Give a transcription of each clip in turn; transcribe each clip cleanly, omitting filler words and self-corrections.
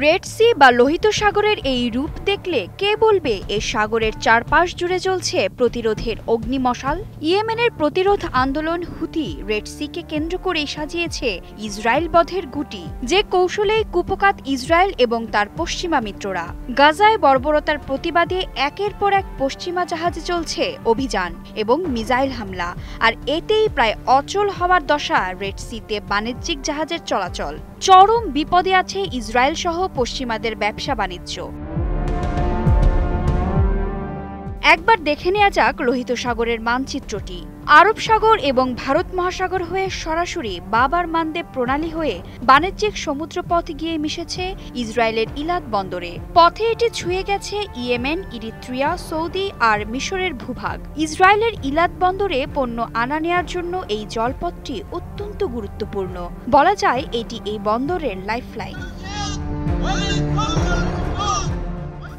Red Sea বা লোহিত সাগরের এই রূপ দেখলে কে বলবে এই সাগরের চারপাশ জুড়ে জ্বলছে প্রতিরোধের অগ্নিমশাল। ইয়েমেনের প্রতিরোধ আন্দোলন হুথি রেড সিকে কেন্দ্র করেই সাজিয়েছে ইসরায়েল বধের গুটি, যে কৌশলে কুপকাত ইসরায়েল এবং তার পশ্চিমা মিত্ররা। গাজায় বর্বরতার প্রতিবাদে একের পর এক পশ্চিমা জাহাজে চলছে অভিযান এবং মিসাইল হামলা, আর এতেই প্রায় অচল হওয়ার দশা রেড সিতে বাণিজ্যিক জাহাজের চলাচল। চরম বিপদে আছে ইসরায়েল সহ পশ্চিমাদের ব্যবসা বাণিজ্য। একবার দেখে নেওয়া যাক লোহিত সাগরের মানচিত্রটি। আরব সাগর এবং ভারত মহাসাগর হয়ে সরাসরি বাবার মানদেব প্রণালী হয়ে বাণিজ্যিক সমুদ্রপথ গিয়ে মিশেছে ইসরায়েলের ইলাদ বন্দরে। পথে এটি ছুঁয়ে গেছে ইয়েমেন, ইরিত্রিয়া, সৌদি আর মিশরের ভূভাগ। ইসরায়েলের ইলাদ বন্দরে পণ্য আনা নেয়ার জন্য এই জলপথটি অত্যন্ত গুরুত্বপূর্ণ। বলা যায় এটি এই বন্দরের লাইফলাইন।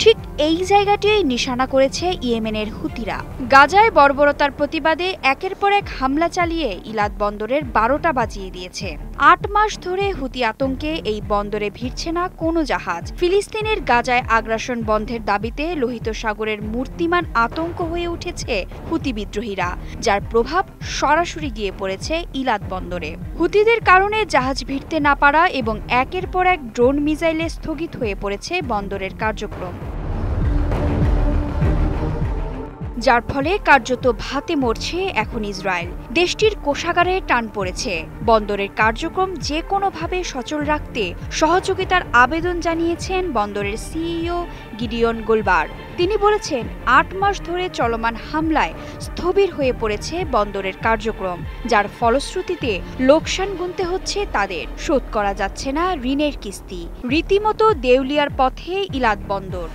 ঠিক এই জায়গাটিই নিশানা করেছে ইয়েমেনের হুতিরা। গাজায় বর্বরতার প্রতিবাদে একের পর এক হামলা চালিয়ে ইলাদ বন্দরের 12টা বাজিয়ে দিয়েছে। 8 মাস ধরে হুতি আতঙ্কে এই বন্দরে ভিড়ছে না কোনো জাহাজ। ফিলিস্তিনের গাজায় আগ্রাসন বন্ধের দাবিতে লোহিত সাগরের মূর্তিমান আতঙ্ক হয়ে উঠেছে হুতি বিদ্রোহীরা, যার প্রভাব সরাসরি গিয়ে পড়েছে ইলাদ বন্দরে। হুতিদের কারণে জাহাজ ভিড়তে না পারা এবং একের পর এক ড্রোন মিসাইলে স্থগিত হয়ে পড়েছে বন্দরের কার্যক্রম, যার ফলে কার্যত ভাতে মরছে এখন ইসরায়েল। দেশটির কোষাগারে টান পড়েছে। বন্দরের কার্যক্রম যে কোনোভাবে সচল রাখতে সহযোগিতার আবেদন জানিয়েছেন বন্দরের সিইও গিডিয়ন গোলবার। তিনি বলেছেন, 8 মাস ধরে চলমান হামলায় স্থবির হয়ে পড়েছে বন্দরের কার্যক্রম, যার ফলশ্রুতিতে লোকসান গুনতে হচ্ছে তাদের। শোধ করা যাচ্ছে না ঋণের কিস্তি। রীতিমতো দেউলিয়ার পথে ইলাদ বন্দর।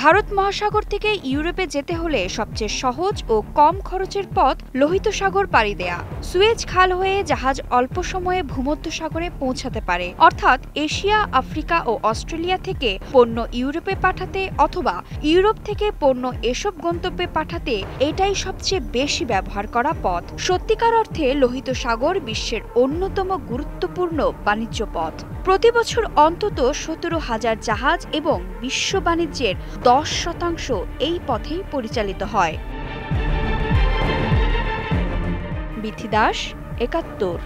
ভারত মহাসাগর থেকে ইউরোপে যেতে হলে সবচেয়ে সহজ ও কম খরচের পথ লোহিত সাগর পাড়ি দেয়া। সুয়েজ খাল হয়ে জাহাজ অল্প সময়ে ভূমধ্যসাগরে পৌঁছাতে পারে, অর্থাৎ এশিয়া, আফ্রিকা ও অস্ট্রেলিয়া থেকে পণ্য ইউরোপে পাঠাতে অথবা ইউরোপ থেকে পণ্য এসব গন্তব্যে পাঠাতে এটাই সবচেয়ে বেশি ব্যবহার করা পথ। সত্যিকার অর্থে লোহিত সাগর বিশ্বের অন্যতম গুরুত্বপূর্ণ বাণিজ্য পথ। প্রতি বছর অন্তত 17,000 জাহাজ এবং বিশ্ব বাণিজ্যের 10% এই পথেই পরিচালিত হয়। বিথি দাস, 71।